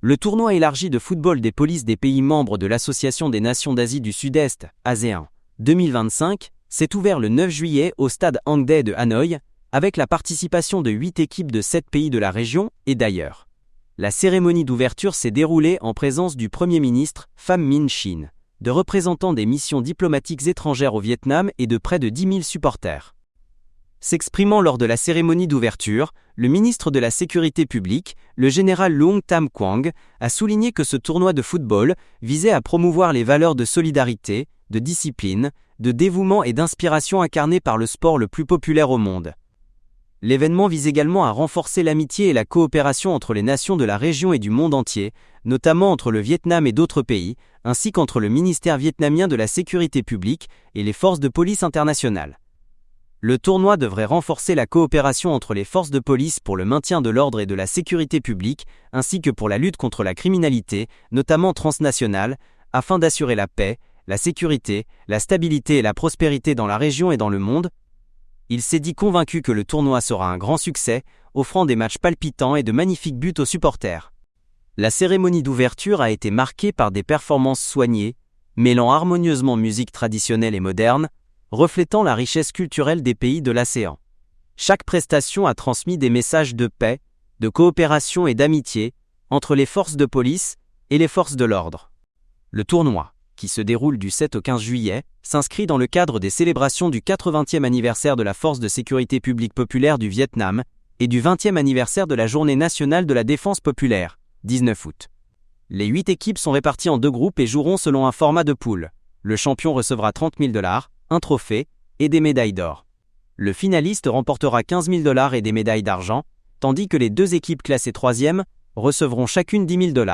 Le tournoi élargi de football des polices des pays membres de l'Association des Nations d'Asie du Sud-Est, ASEAN, 2025, s'est ouvert le 9 juillet au stade Hangdae de Hanoï, avec la participation de 8 équipes de 7 pays de la région et d'ailleurs. La cérémonie d'ouverture s'est déroulée en présence du Premier ministre Pham Minh Chinh, de représentants des missions diplomatiques étrangères au Vietnam et de près de 10 000 supporters. S'exprimant lors de la cérémonie d'ouverture, le ministre de la Sécurité publique, le général Luong Tam Quang, a souligné que ce tournoi de football visait à promouvoir les valeurs de solidarité, de discipline, de dévouement et d'inspiration incarnées par le sport le plus populaire au monde. L'événement vise également à renforcer l'amitié et la coopération entre les nations de la région et du monde entier, notamment entre le Vietnam et d'autres pays, ainsi qu'entre le ministère vietnamien de la Sécurité publique et les forces de police internationales. Le tournoi devrait renforcer la coopération entre les forces de police pour le maintien de l'ordre et de la sécurité publique, ainsi que pour la lutte contre la criminalité, notamment transnationale, afin d'assurer la paix, la sécurité, la stabilité et la prospérité dans la région et dans le monde. Il s'est dit convaincu que le tournoi sera un grand succès, offrant des matchs palpitants et de magnifiques buts aux supporters. La cérémonie d'ouverture a été marquée par des performances soignées, mêlant harmonieusement musique traditionnelle et moderne, reflétant la richesse culturelle des pays de l'ASEAN. Chaque prestation a transmis des messages de paix, de coopération et d'amitié entre les forces de police et les forces de l'ordre. Le tournoi, qui se déroule du 7 au 15 juillet, s'inscrit dans le cadre des célébrations du 80e anniversaire de la Force de sécurité publique populaire du Vietnam et du 20e anniversaire de la Journée nationale de la défense populaire, 19 août. Les 8 équipes sont réparties en 2 groupes et joueront selon un format de poule. Le champion recevra $30 000, un trophée et des médailles d'or. Le finaliste remportera $15 000 et des médailles d'argent, tandis que les 2 équipes classées 3e recevront chacune $10 000.